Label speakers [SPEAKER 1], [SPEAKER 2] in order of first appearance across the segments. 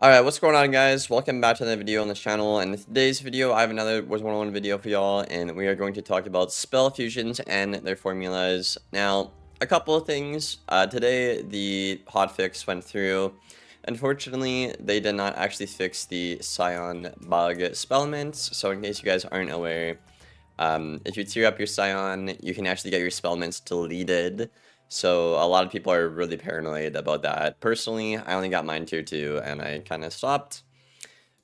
[SPEAKER 1] Alright, what's going on, guys? Welcome back to another video on this channel, and in today's video I have another Wizard101 video for y'all, and we are going to talk about spell fusions and their formulas. Now, a couple of things. Today the hotfix went through. Unfortunately, they did not actually fix the Scion bug spellments, so in case you guys aren't aware, if you tier up your Scion, you can actually get your spellments deleted. So a lot of people are really paranoid about that. Personally, I only got mine tier 2 and I kind of stopped.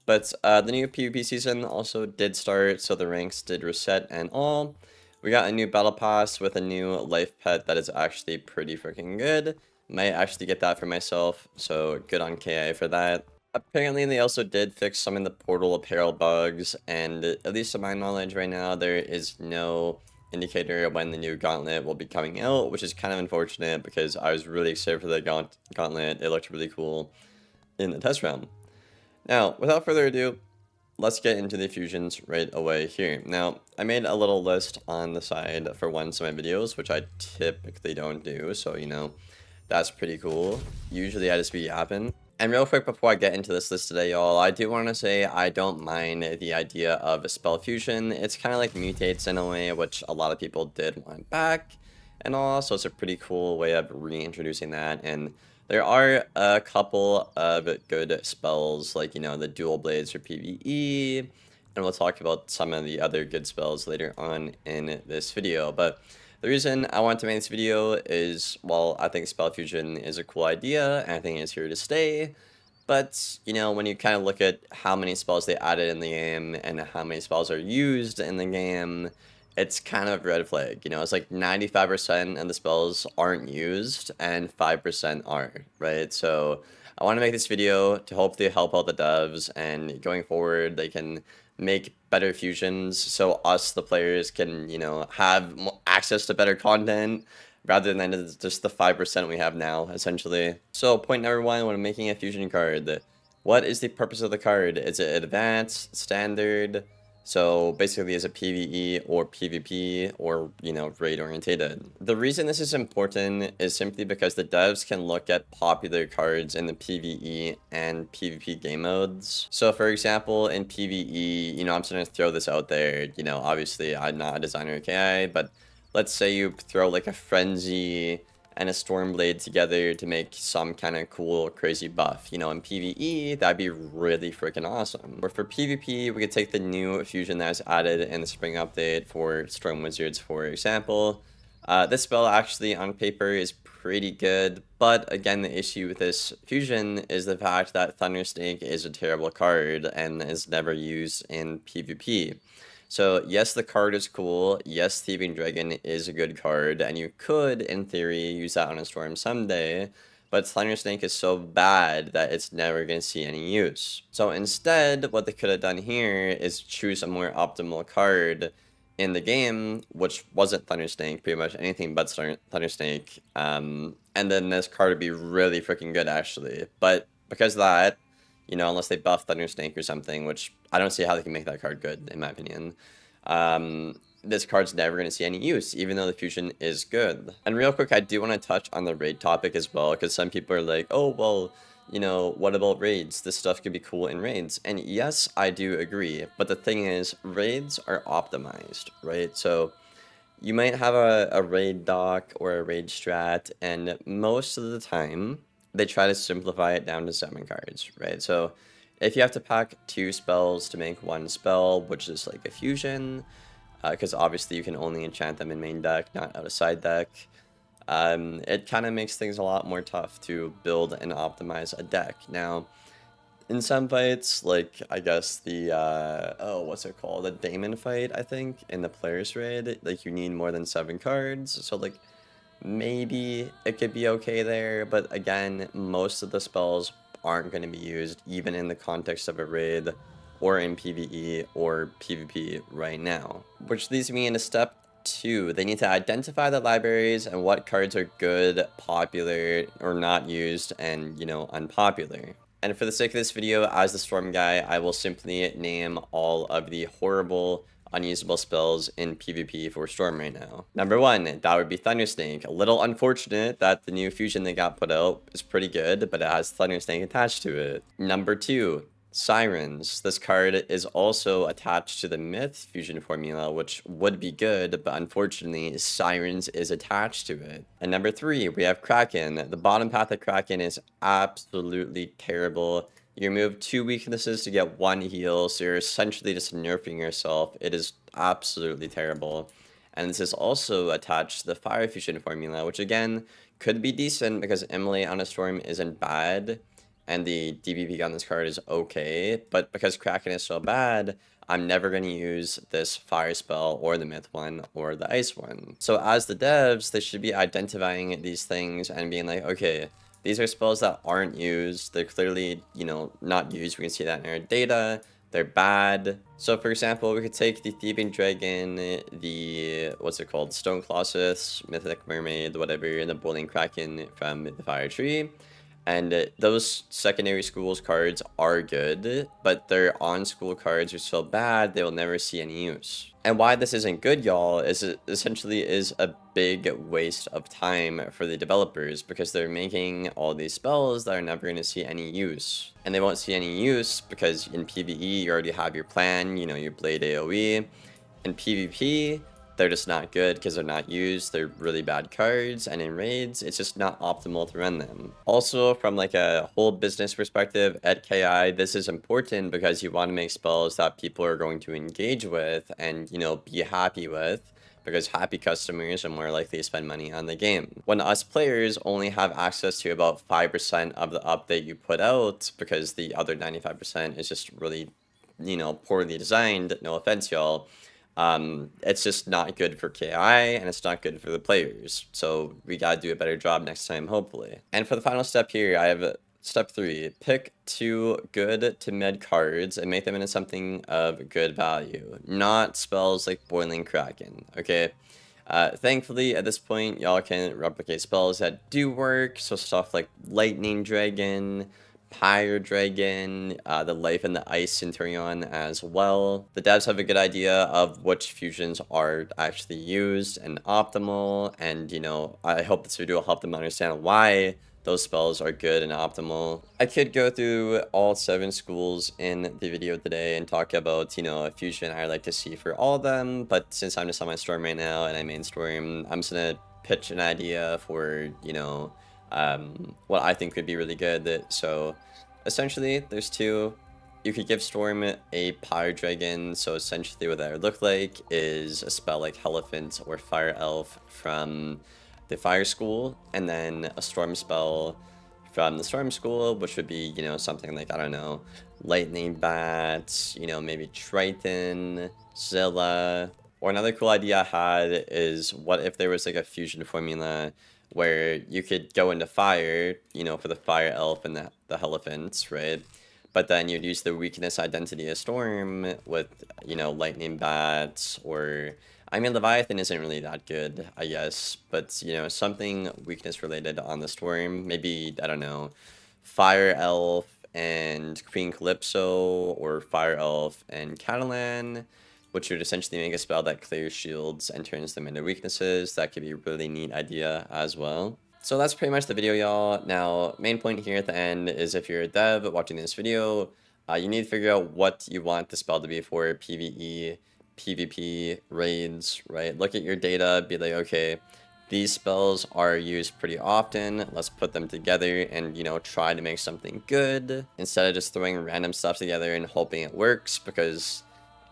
[SPEAKER 1] But the new PvP season also did start, so the ranks did reset and all. We got a new battle pass with a new life pet that is actually pretty freaking good. Might actually get that for myself, so good on KI for that. Apparently, they also did fix some of the portal apparel bugs, and at least to my knowledge right now, there is no indicator of when the new gauntlet will be coming out, which is kind of unfortunate because I was really excited for the gauntlet. It looked really cool in the test round. Now, without further ado, let's get into the fusions right away here. Now, I made a little list on the side for once in my videos, which I typically don't do, so, that's pretty cool. Usually I just be yapping. And real quick before I get into this list today, y'all, I do want to say I don't mind the idea of a spell fusion. It's kind of like mutates in a way, which a lot of people did want back and all, so it's a pretty cool way of reintroducing that. And there are a couple of good spells, like, the dual blades for PvE, and we'll talk about some of the other good spells later on in this video. But the reason I want to make this video is, well, I think spell fusion is a cool idea, and I think it's here to stay. But, when you kind of look at how many spells they added in the game and how many spells are used in the game, it's kind of a red flag. It's like 95% of the spells aren't used and 5% are, right? So I want to make this video to hopefully help out the devs, and going forward they can make better fusions so us, the players, can, have access to better content rather than just the 5% we have now, essentially. So point number one, when making a fusion card, what is the purpose of the card? Is it advanced, standard? So basically, is it PvE or PvP or, raid orientated? The reason this is important is simply because the devs can look at popular cards in the PvE and PvP game modes. So for example, in PvE, I'm just gonna throw this out there, obviously I'm not a designer KI, but let's say you throw like a Frenzy and a Stormblade together to make some kind of cool, crazy buff. In PvE, that'd be really freaking awesome. Or for PvP, we could take the new fusion that was added in the spring update for Storm Wizards, for example. This spell actually on paper is pretty good, but again, the issue with this fusion is the fact that Thundersnake is a terrible card and is never used in PvP. So yes, the card is cool. Yes, Thieving Dragon is a good card, and you could, in theory, use that on a storm someday, but Thundersnake is so bad that it's never going to see any use. So instead, what they could have done here is choose a more optimal card in the game, which wasn't Thundersnake, pretty much anything but Thundersnake, and then this card would be really freaking good, actually. But because of that, unless they buff Thundersnake or something, which I don't see how they can make that card good, in my opinion. This card's never going to see any use, even though the fusion is good. And real quick, I do want to touch on the raid topic as well, because some people are like, oh, well, what about raids? This stuff could be cool in raids. And yes, I do agree. But the thing is, raids are optimized, right? So you might have a raid doc or a raid strat, and most of the time, they try to simplify it down to 7 cards, right? So if you have to pack 2 spells to make 1 spell, which is like a fusion, because obviously you can only enchant them in main deck, not out of side deck, it kind of makes things a lot more tough to build and optimize a deck. Now, in some fights, like, I guess the, what's it called? The Daemon fight, I think, in the player's raid, like, you need more than 7 cards, so, like, maybe it could be okay there, but again, most of the spells aren't going to be used even in the context of a raid or in PvE or PvP right now. Which leads me into step 2. They need to identify the libraries and what cards are good, popular, or not used, and, unpopular. And for the sake of this video, as the Storm guy, I will simply name all of the horrible, unusable spells in PvP for Storm right now. Number 1, that would be Thundersnake. A little unfortunate that the new fusion they got put out is pretty good, but it has Thundersnake attached to it. Number 2, Sirens. This card is also attached to the Myth fusion formula, which would be good, but unfortunately, Sirens is attached to it. And number 3, we have Kraken. The bottom path of Kraken is absolutely terrible. You remove 2 weaknesses to get 1 heal, so you're essentially just nerfing yourself. It is absolutely terrible. And this is also attached to the Fire Fusion formula, which again, could be decent because Immolate on a Storm isn't bad, and the DPP on this card is okay, but because Kraken is so bad, I'm never going to use this Fire spell or the Myth one or the Ice one. So as the devs, they should be identifying these things and being like, okay, these are spells that aren't used. They're clearly, not used. We can see that in our data. They're bad. So for example, we could take the Thieving Dragon, the, Stone Colossus, Mythic Mermaid, whatever, and the Boiling Kraken from the Fire Tree. And those secondary schools cards are good, but their on-school cards are so bad, they will never see any use. And why this isn't good, y'all, is it essentially is a big waste of time for the developers because they're making all these spells that are never going to see any use. And they won't see any use because in PvE, you already have your plan, your Blade AoE. In PvP, they're just not good because they're not used. They're really bad cards, and in raids, it's just not optimal to run them. Also, from like a whole business perspective at KI, this is important because you want to make spells that people are going to engage with and, be happy with, because happy customers are more likely to spend money on the game. When us players only have access to about 5% of the update you put out because the other 95% is just really, poorly designed, no offense, y'all. It's just not good for KI, and it's not good for the players. So we gotta do a better job next time, hopefully. And for the final step here, I have step 3. Pick 2 good to mid cards and make them into something of good value. Not spells like Boiling Kraken, okay? Thankfully, at this point, y'all can replicate spells that do work. So stuff like Lightning Dragon, Pyre Dragon, the Life and the Ice Centurion as well. The devs have a good idea of which fusions are actually used and optimal, and I hope this video will help them understand why those spells are good and optimal. I could go through all 7 schools in the video today and talk about, a fusion I like to see for all of them, but since I'm just on my Storm right now and I main Storm, I'm just gonna pitch an idea for, what I think would be really good. So essentially there's 2. You could give Storm a Pyre Dragon, so essentially what that would look like is a spell like Elephant or Fire Elf from the Fire School, and then a Storm spell from the Storm School, which would be, something like, I don't know, Lightning Bat, maybe Triton, Zilla. Or another cool idea I had is, what if there was like a fusion formula where you could go into fire, for the Fire Elf and the Elephants, right? But then you'd use the weakness identity of Storm with, Lightning Bats, or, I mean, Leviathan isn't really that good, I guess, but, something weakness related on the Storm, maybe, I don't know, Fire Elf and Queen Calypso, or Fire Elf and Catalan, which would essentially make a spell that clears shields and turns them into weaknesses. That could be a really neat idea as well. So that's pretty much the video, y'all. Now, main point here at the end is, if you're a dev watching this video, you need to figure out what you want the spell to be for PvE, PvP, raids, right? Look at your data, be like, okay, these spells are used pretty often. Let's put them together and, try to make something good instead of just throwing random stuff together and hoping it works, because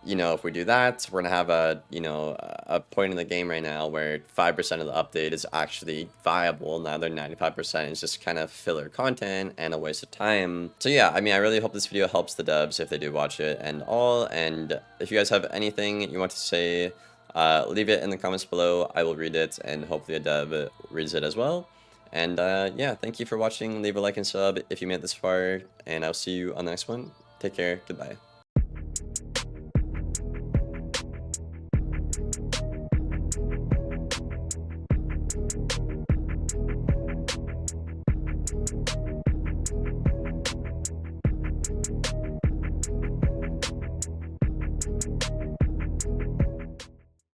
[SPEAKER 1] if we do that, we're gonna have a point in the game right now where 5% of the update is actually viable. Now the 95% is just kind of filler content and a waste of time. So yeah, I mean, I really hope this video helps the devs if they do watch it and all. And if you guys have anything you want to say, leave it in the comments below. I will read it, and hopefully a dev reads it as well. And yeah, thank you for watching. Leave a like and sub if you made it this far, and I'll see you on the next one. Take care. Goodbye.